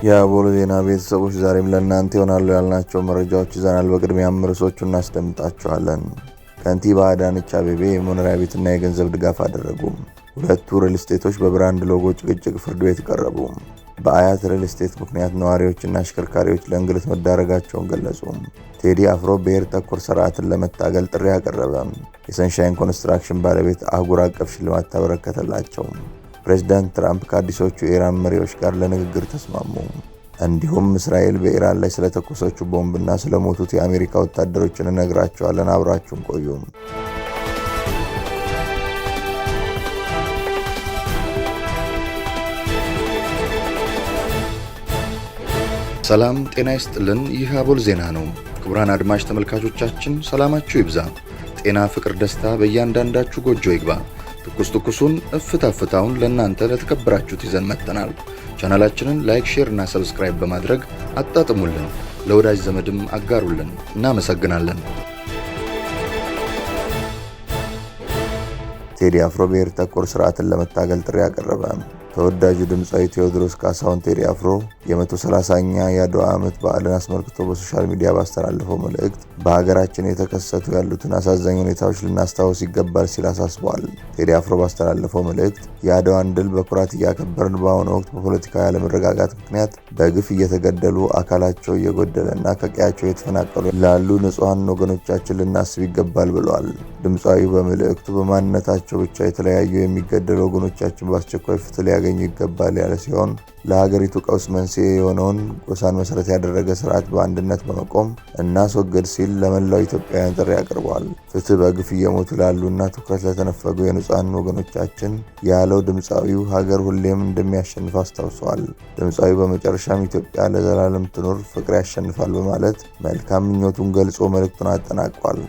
የአቦል ዜና ቤተሰቦች ዛሬም ለእናንተ ይሆናሉ ያልናቸው መረጃዎች ይዘናል። በቅድሚያም ርዕሶቹን እናስደምጣቸዋለን። ከንቲባ አዳነች አቤቤ የመኖሪያ ቤትና የገንዘብ ድጋፍ አደረጉ። ሁለቱ ሪል ስቴቶች በብራንድ ሎጎ ጭቅጭቅ ፍርድ ቤት ቀረቡ። በአያት ሪል ስቴት ምክንያት ነዋሪዎችና አሽከርካሪዎች ለእንግልት መዳረጋቸውን ገለጹ። ቴዲ አፍሮ ብሔር ተኮር ስርዓትን ለመታገል ጥሪ አቀረበ። የሰንሻይን ኮንስትራክሽን ባለቤት አህጉር አቀፍ ሽልማት ተበረከተላቸው። ፕሬዝዳንት ትራምፕ ከአዲሶቹ የኢራን መሪዎች ጋር ለንግግር ተስማሙ። እንዲሁም እስራኤል በኢራን ላይ ስለተኮሰችው ቦምብና ስለሞቱት የአሜሪካ ወታደሮችን እነግራቸዋለን። አብራችሁን ቆዩ። ሰላም ጤና ይስጥልን። ይህ አቦል ዜና ነው። ክቡራን አድማጭ ተመልካቾቻችን ሰላማችሁ ይብዛ፣ ጤና፣ ፍቅር፣ ደስታ በእያንዳንዳችሁ ጎጆ ይግባ። ትኩሱን እፍታ ፍታውን ለእናንተ ለተከበራችሁት ይዘን መጥተናል። ቻናላችንን ላይክ፣ ሼር እና ሰብስክራይብ በማድረግ አጣጥሙልን፣ ለወዳጅ ዘመድም አጋሩልን። እናመሰግናለን። ቴዲ አፍሮ ብሔር ተኮር ስርዓትን ለመታገል ጥሪ አቀረበ። ተወዳጁ ድምፃዊ ቴዎድሮስ ካሳሁን ቴዲ አፍሮ የ130ኛ የአድዋ ዓመት በዓልን አስመልክቶ በሶሻል ሚዲያ ባስተላለፈው መልእክት በሀገራችን የተከሰቱ ያሉትን አሳዛኝ ሁኔታዎች ልናስታውስ ይገባል ሲል አሳስበዋል። ቴዲ አፍሮ ባስተላለፈው መልእክት የአድዋን ድል በኩራት እያከበርን በአሁኑ ወቅት በፖለቲካዊ አለመረጋጋት ምክንያት በግፍ እየተገደሉ አካላቸው እየጎደለና ከቀያቸው የተፈናቀሉ ላሉ ንጹሐን ወገኖቻችን ልናስብ ይገባል ብለዋል። ድምፃዊው በመልእክቱ በማንነታቸው ብቻ የተለያዩ የሚገደሉ ወገኖቻችን በአስቸኳይ ፍትህ ሊያገኙ ይገባል ያለ ሲሆን ለሀገሪቱ ቀውስ መንስኤ የሆነውን ጎሳን መሰረት ያደረገ ስርዓት በአንድነት በመቆም እናስወግድ ሲል ለመላው ኢትዮጵያውያን ጥሪ አቅርበዋል። ፍትህ በግፍ እየሞቱ ላሉና ትኩረት ለተነፈጉ የንጹሐን ወገኖቻችን ያለው ድምፃዊው ሀገር ሁሌም እንደሚያሸንፍ አስታውሰዋል። ድምፃዊው በመጨረሻም ኢትዮጵያ ለዘላለም ትኑር፣ ፍቅር ያሸንፋል በማለት መልካም ምኞቱን ገልጾ መልእክቱን አጠናቋል።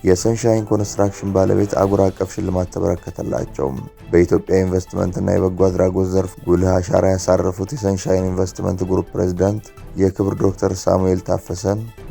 የሰንሻይን ኮንስትራክሽን ባለቤት አህጉር አቀፍ ሽልማት ተበረከተላቸው። በኢትዮጵያ ኢንቨስትመንትና የበጎ አድራጎት ዘርፍ ጉልህ አሻራ ያሳረፉት የሰንሻይን ኢንቨስትመንት ግሩፕ ፕሬዝዳንት የክብር ዶክተር ሳሙኤል ታፈሰ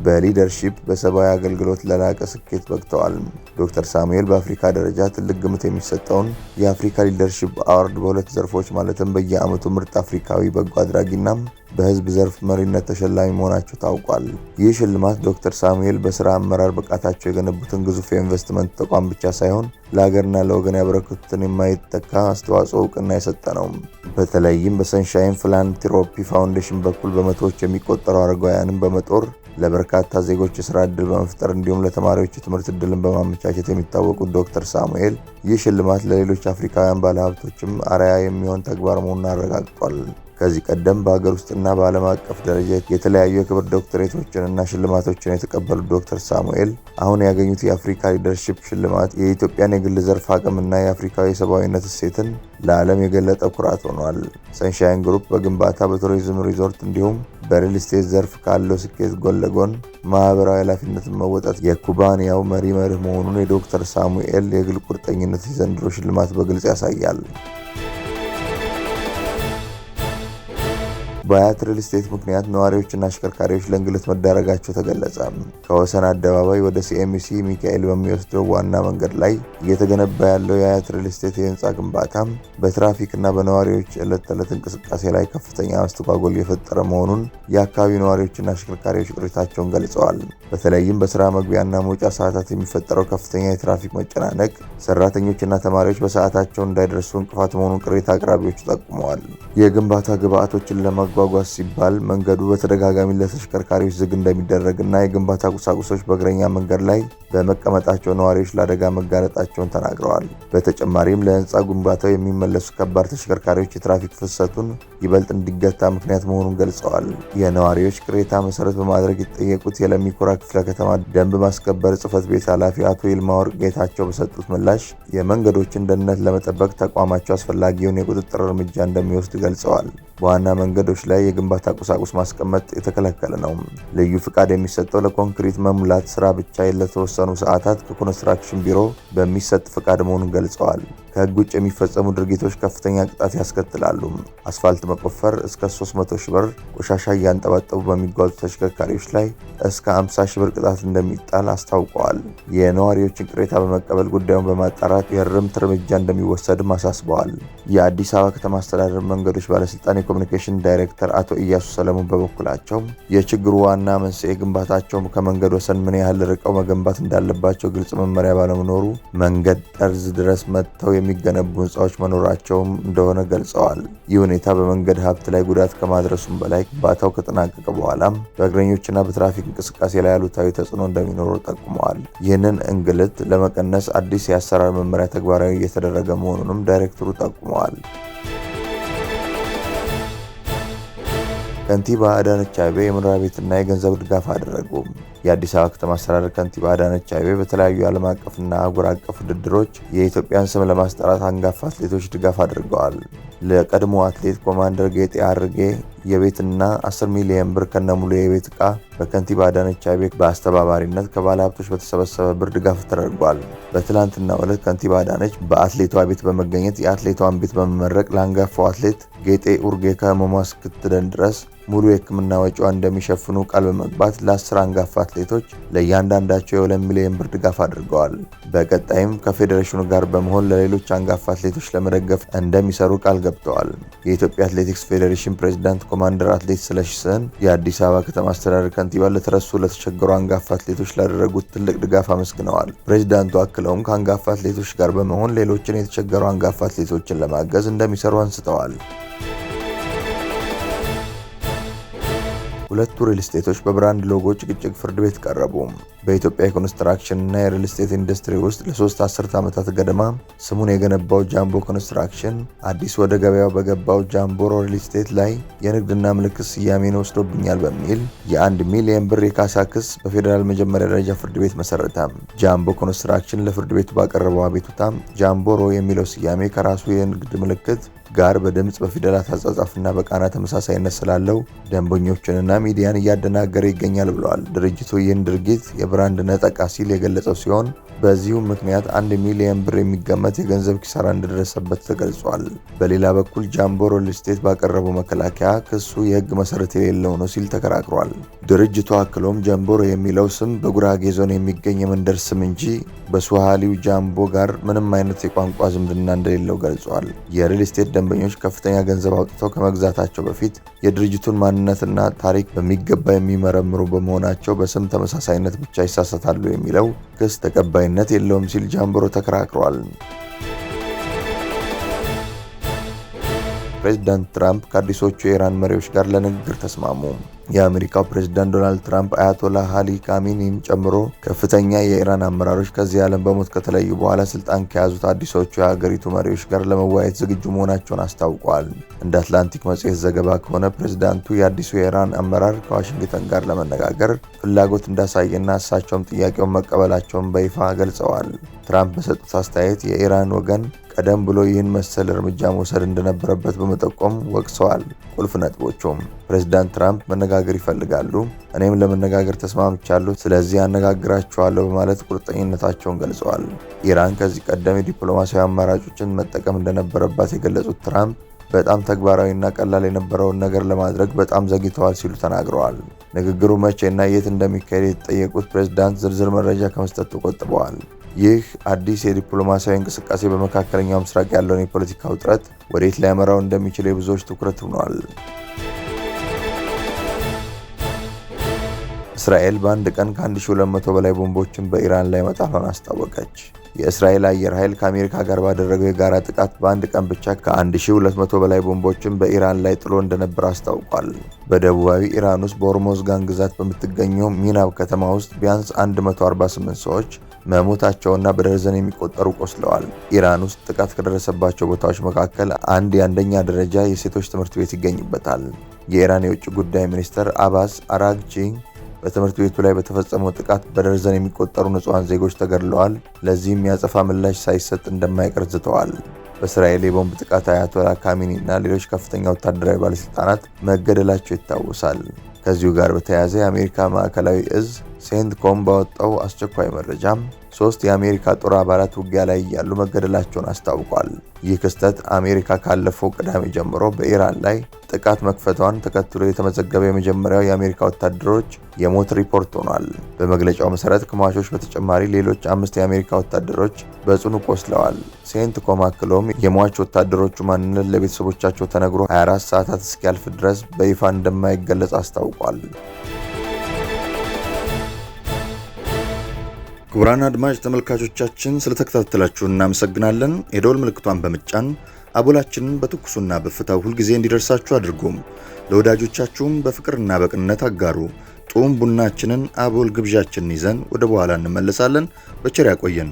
በሊደርሺፕ በሰብአዊ አገልግሎት ለላቀ ስኬት በቅተዋል። ዶክተር ሳሙኤል በአፍሪካ ደረጃ ትልቅ ግምት የሚሰጠውን የአፍሪካ ሊደርሺፕ አዋርድ በሁለት ዘርፎች ማለትም በየዓመቱ ምርጥ አፍሪካዊ በጎ አድራጊና በህዝብ ዘርፍ መሪነት ተሸላሚ መሆናቸው ታውቋል። ይህ ሽልማት ዶክተር ሳሙኤል በስራ አመራር ብቃታቸው የገነቡትን ግዙፍ የኢንቨስትመንት ተቋም ብቻ ሳይሆን ለሀገርና ለወገን ያበረከቱትን የማይተካ አስተዋጽኦ እውቅና የሰጠ ነው። በተለይም በሰንሻይን ፊላንትሮፒ ፋውንዴሽን በኩል በመቶዎች የሚቆጠሩ አረጋውያንን በመጦር ለበርካታ ዜጎች የስራ ዕድል በመፍጠር እንዲሁም ለተማሪዎች የትምህርት ዕድልን በማመቻቸት የሚታወቁት ዶክተር ሳሙኤል ይህ ሽልማት ለሌሎች አፍሪካውያን ባለሀብቶችም አርአያ የሚሆን ተግባር መሆኑን አረጋግጧል። ከዚህ ቀደም በሀገር ውስጥና በዓለም አቀፍ ደረጃ የተለያዩ የክብር ዶክተሬቶችንና ሽልማቶችን የተቀበሉት ዶክተር ሳሙኤል አሁን ያገኙት የአፍሪካ ሊደርሺፕ ሽልማት የኢትዮጵያን የግል ዘርፍ አቅምና የአፍሪካዊ የሰብአዊነት እሴትን ለዓለም የገለጠ ኩራት ሆኗል። ሰንሻይን ግሩፕ በግንባታ በቱሪዝም ሪዞርት እንዲሁም በሪል ስቴት ዘርፍ ካለው ስኬት ጎን ለጎን ማህበራዊ ኃላፊነትን መወጣት የኩባንያው መሪ መርህ መሆኑን የዶክተር ሳሙኤል የግል ቁርጠኝነት የዘንድሮ ሽልማት በግልጽ ያሳያል። በአያት ሪል ስቴት ምክንያት ነዋሪዎችና አሽከርካሪዎች ለእንግልት መዳረጋቸው ተገለጸ። ከወሰን አደባባይ ወደ ሲኤምሲ ሚካኤል በሚወስደው ዋና መንገድ ላይ እየተገነባ ያለው የአያት ሪል ስቴት የህንፃ ግንባታ በትራፊክና በነዋሪዎች ዕለት ተዕለት እንቅስቃሴ ላይ ከፍተኛ መስተጓጎል የፈጠረ መሆኑን የአካባቢው ነዋሪዎችና አሽከርካሪዎች ቅሬታቸውን ገልጸዋል። በተለይም በስራ መግቢያና መውጫ ሰዓታት የሚፈጠረው ከፍተኛ የትራፊክ መጨናነቅ ሰራተኞችና ተማሪዎች በሰዓታቸው እንዳይደርሱ እንቅፋት መሆኑን ቅሬታ አቅራቢዎቹ ጠቁመዋል። የግንባታ ግብዓቶችን ለማጓጓዝ ሲባል መንገዱ በተደጋጋሚ ለተሽከርካሪዎች ዝግ እንደሚደረግና የግንባታ ቁሳቁሶች በእግረኛ መንገድ ላይ በመቀመጣቸው ነዋሪዎች ለአደጋ መጋለጣቸውን ተናግረዋል። በተጨማሪም ለህንፃ ግንባታው የሚመለሱ ከባድ ተሽከርካሪዎች የትራፊክ ፍሰቱን ይበልጥ እንዲገታ ምክንያት መሆኑን ገልጸዋል። የነዋሪዎች ቅሬታ መሰረት በማድረግ የተጠየቁት የለሚ ኩራ ክፍለ ከተማ ደንብ ማስከበር ጽሕፈት ቤት ኃላፊ አቶ ይልማወርቅ ጌታቸው በሰጡት ምላሽ የመንገዶችን ደህንነት ለመጠበቅ ተቋማቸው አስፈላጊውን የቁጥጥር እርምጃ እንደሚወስድ ገልጸዋል። በዋና መንገዶች ላይ የግንባታ ቁሳቁስ ማስቀመጥ የተከለከለ ነው። ልዩ ፍቃድ የሚሰጠው ለኮንክሪት መሙላት ስራ ብቻ ለተወሰኑ ሰዓታት ከኮንስትራክሽን ቢሮ በሚሰጥ ፍቃድ መሆኑን ገልጸዋል። ከህግ ውጭ የሚፈጸሙ ድርጊቶች ከፍተኛ ቅጣት ያስከትላሉ። አስፋልት መቆፈር እስከ 300 ሺህ ብር፣ ቆሻሻ እያንጠባጠቡ በሚጓዙ ተሽከርካሪዎች ላይ እስከ 50 ሺህ ብር ቅጣት እንደሚጣል አስታውቀዋል። የነዋሪዎችን ቅሬታ በመቀበል ጉዳዩን በማጣራት የእርምት እርምጃ እንደሚወሰድም አሳስበዋል። የአዲስ አበባ ከተማ አስተዳደር መንገዶች ባለስልጣን የኮሚኒኬሽን ዳይሬክተር አቶ ኢያሱ ሰለሞን በበኩላቸው የችግሩ ዋና መንስኤ ግንባታቸው ከመንገድ ወሰን ምን ያህል ርቀው መገንባት እንዳለባቸው ግልጽ መመሪያ ባለመኖሩ መንገድ ጠርዝ ድረስ መጥተው የሚገነቡ ህንፃዎች መኖራቸውም እንደሆነ ገልጸዋል። ይህ ሁኔታ በመንገድ ሀብት ላይ ጉዳት ከማድረሱም በላይ ግንባታው ከተጠናቀቀ በኋላም በእግረኞችና በትራፊክ እንቅስቃሴ ላይ አሉታዊ ተጽዕኖ እንደሚኖረው ጠቁመዋል። ይህንን እንግልት ለመቀነስ አዲስ የአሰራር መመሪያ ተግባራዊ እየተደረገ መሆኑንም ዳይሬክተሩ ጠቁመዋል። ከንቲባ አዳነች አቤቤ የመኖሪያ ቤትና የገንዘብ ድጋፍ አደረጉ። የአዲስ አበባ ከተማ አስተዳደር ከንቲባ አዳነች አቤቤ በተለያዩ ዓለም አቀፍና አህጉር አቀፍ ውድድሮች የኢትዮጵያን ስም ለማስጠራት አንጋፋ አትሌቶች ድጋፍ አድርገዋል። ለቀድሞ አትሌት ኮማንደር ጌጤ አርጌ የቤትና 10 ሚሊዮን ብር ከነሙሉ የቤት ዕቃ በከንቲባ አዳነች አቤቤ በአስተባባሪነት ከባለ ሀብቶች በተሰበሰበ ብር ድጋፍ ተደርጓል። በትላንትናው ዕለት ከንቲባ አዳነች በአትሌቷ ቤት በመገኘት የአትሌቷን ቤት በመመረቅ ለአንጋፋው አትሌት ጌጤ ኡርጌ ከህመሟ እስክትድን ድረስ ሙሉ የሕክምና ወጪዋ እንደሚሸፍኑ ቃል በመግባት ለ10 አንጋፋ አትሌቶች ለእያንዳንዳቸው የ2 ሚሊዮን ብር ድጋፍ አድርገዋል። በቀጣይም ከፌዴሬሽኑ ጋር በመሆን ለሌሎች አንጋፋ አትሌቶች ለመደገፍ እንደሚሰሩ ቃል ገብተዋል። የኢትዮጵያ አትሌቲክስ ፌዴሬሽን ፕሬዝዳንት ኮማንደር አትሌት ስለሺ ስህን የአዲስ አበባ ከተማ አስተዳደር ከንቲባ ለተቸገሩ አንጋፋ አትሌቶች ላደረጉት ትልቅ ድጋፍ አመስግነዋል። ፕሬዝዳንቱ አክለውም ከአንጋፋ አትሌቶች ጋር በመሆን ሌሎችን የተቸገሩ አንጋፋ አትሌቶችን ለማገዝ እንደሚሰሩ አንስተዋል። ሁለቱ ሪል ስቴቶች በብራንድ ሎጎ ጭቅጭቅ ፍርድ ቤት ቀረቡ። በኢትዮጵያ የኮንስትራክሽን እና የሪል ስቴት ኢንዱስትሪ ውስጥ ለ3 አስርት ዓመታት ገደማ ስሙን የገነባው ጃምቦ ኮንስትራክሽን አዲስ ወደ ገበያው በገባው ጃምቦሮ ሪል ስቴት ላይ የንግድና ምልክት ስያሜን ወስዶብኛል በሚል የ1 ሚሊዮን ብር የካሳ ክስ በፌዴራል መጀመሪያ ደረጃ ፍርድ ቤት መሰረተ። ጃምቦ ኮንስትራክሽን ለፍርድ ቤቱ ባቀረበው አቤቱታም ጃምቦሮ የሚለው ስያሜ ከራሱ የንግድ ምልክት ጋር በድምጽ በፊደላት አጻጻፍና በቃና ተመሳሳይነት ስላለው ደንበኞችንና ሚዲያን እያደናገረ ይገኛል ብለዋል። ድርጅቱ ይህን ድርጊት የብራንድ ነጠቃ ሲል የገለጸው ሲሆን በዚሁም ምክንያት 1 ሚሊዮን ብር የሚገመት የገንዘብ ኪሳራ እንደደረሰበት ተገልጿል። በሌላ በኩል ጃምቦሮ ሪል ስቴት ባቀረበው መከላከያ ክሱ የህግ መሰረት የሌለው ነው ሲል ተከራክሯል። ድርጅቱ አክሎም ጃምቦሮ የሚለው ስም በጉራጌ ዞን የሚገኝ የመንደር ስም እንጂ በስዋሂሊው ጃምቦ ጋር ምንም አይነት የቋንቋ ዝምድና እንደሌለው ገልጿል። የሪል ስቴት ደንበኞች ከፍተኛ ገንዘብ አውጥተው ከመግዛታቸው በፊት የድርጅቱን ማንነትና ታሪክ በሚገባ የሚመረምሩ በመሆናቸው በስም ተመሳሳይነት ብቻ ይሳሳታሉ የሚለው ክስ ተቀባይነት የለውም ሲል ጃምቦሮ ተከራክሯል። ፕሬዝዳንት ትራምፕ ከአዲሶቹ የኢራን መሪዎች ጋር ለንግግር ተስማሙ። የአሜሪካው ፕሬዝዳንት ዶናልድ ትራምፕ አያቶላህ አሊ ካሚኒን ጨምሮ ከፍተኛ የኢራን አመራሮች ከዚህ ዓለም በሞት ከተለዩ በኋላ ስልጣን ከያዙት አዲሶቹ የሀገሪቱ መሪዎች ጋር ለመወያየት ዝግጁ መሆናቸውን አስታውቀዋል። እንደ አትላንቲክ መጽሔት ዘገባ ከሆነ ፕሬዝዳንቱ የአዲሱ የኢራን አመራር ከዋሽንግተን ጋር ለመነጋገር ፍላጎት እንዳሳየና እሳቸውም ጥያቄውን መቀበላቸውን በይፋ ገልጸዋል። ትራምፕ በሰጡት አስተያየት የኢራን ወገን ቀደም ብሎ ይህን መሰል እርምጃ መውሰድ እንደነበረበት በመጠቆም ወቅሰዋል። ቁልፍ ነጥቦቹም ፕሬዝዳንት ትራምፕ መነጋገር ይፈልጋሉ፣ እኔም ለመነጋገር ተስማምቻለሁ፣ ስለዚህ አነጋግራቸዋለሁ በማለት ቁርጠኝነታቸውን ገልጸዋል። ኢራን ከዚህ ቀደም የዲፕሎማሲያዊ አማራጮችን መጠቀም እንደነበረባት የገለጹት ትራምፕ በጣም ተግባራዊና ቀላል የነበረውን ነገር ለማድረግ በጣም ዘግይተዋል ሲሉ ተናግረዋል። ንግግሩ መቼና የት እንደሚካሄድ የተጠየቁት ፕሬዝዳንት ዝርዝር መረጃ ከመስጠት ተቆጥበዋል። ይህ አዲስ የዲፕሎማሲያዊ እንቅስቃሴ በመካከለኛው ምስራቅ ያለውን የፖለቲካ ውጥረት ወዴት ሊያመራው እንደሚችል የብዙዎች ትኩረት ሆኗል። እስራኤል በአንድ ቀን ከ1200 በላይ ቦምቦችን በኢራን ላይ መጣሏን አስታወቀች። የእስራኤል አየር ኃይል ከአሜሪካ ጋር ባደረገው የጋራ ጥቃት በአንድ ቀን ብቻ ከ1200 በላይ ቦምቦችን በኢራን ላይ ጥሎ እንደነበር አስታውቋል። በደቡባዊ ኢራን ውስጥ በሆርሞዝጋን ግዛት በምትገኘው ሚናብ ከተማ ውስጥ ቢያንስ 148 ሰዎች መሞታቸውና በደርዘን የሚቆጠሩ ቆስለዋል። ኢራን ውስጥ ጥቃት ከደረሰባቸው ቦታዎች መካከል አንድ የአንደኛ ደረጃ የሴቶች ትምህርት ቤት ይገኝበታል። የኢራን የውጭ ጉዳይ ሚኒስትር አባስ አራግቺ በትምህርት ቤቱ ላይ በተፈጸመው ጥቃት በደርዘን የሚቆጠሩ ንጹሃን ዜጎች ተገድለዋል፣ ለዚህም ያጸፋ ምላሽ ሳይሰጥ እንደማይቀር ዝተዋል። በእስራኤል የቦምብ ጥቃት አያቶላህ ካሚኒ እና ሌሎች ከፍተኛ ወታደራዊ ባለስልጣናት መገደላቸው ይታወሳል። ከዚሁ ጋር በተያያዘ የአሜሪካ ማዕከላዊ እዝ ሴንትኮም ባወጣው አስቸኳይ መረጃ 3 የአሜሪካ ጦር አባላት ውጊያ ላይ ያሉ መገደላቸውን አስታውቋል። ይህ ክስተት አሜሪካ ካለፈው ቅዳሜ ጀምሮ በኢራን ላይ ጥቃት መክፈቷን ተከትሎ የተመዘገበ የመጀመሪያው የአሜሪካ ወታደሮች የሞት ሪፖርት ሆኗል። በመግለጫው መሰረት ከሟቾች በተጨማሪ ሌሎች 5 የአሜሪካ ወታደሮች በጽኑ ቆስለዋል። ሴንትኮም አክሎም የሟች ወታደሮቹ ማንነት ለቤተሰቦቻቸው ተነግሮ 24 ሰዓታት እስኪያልፍ ድረስ በይፋ እንደማይገለጽ አስታውቋል። ክቡራን አድማጭ ተመልካቾቻችን ስለተከታተላችሁ እናመሰግናለን። የደወል ምልክቷን በመጫን አቦላችንን በትኩሱና በፍታው ሁልጊዜ እንዲደርሳችሁ አድርጉም። ለወዳጆቻችሁም በፍቅርና በቅንነት አጋሩ። ጡም ቡናችንን አቦል ግብዣችንን ይዘን ወደ በኋላ እንመለሳለን። በቸር ያቆየን።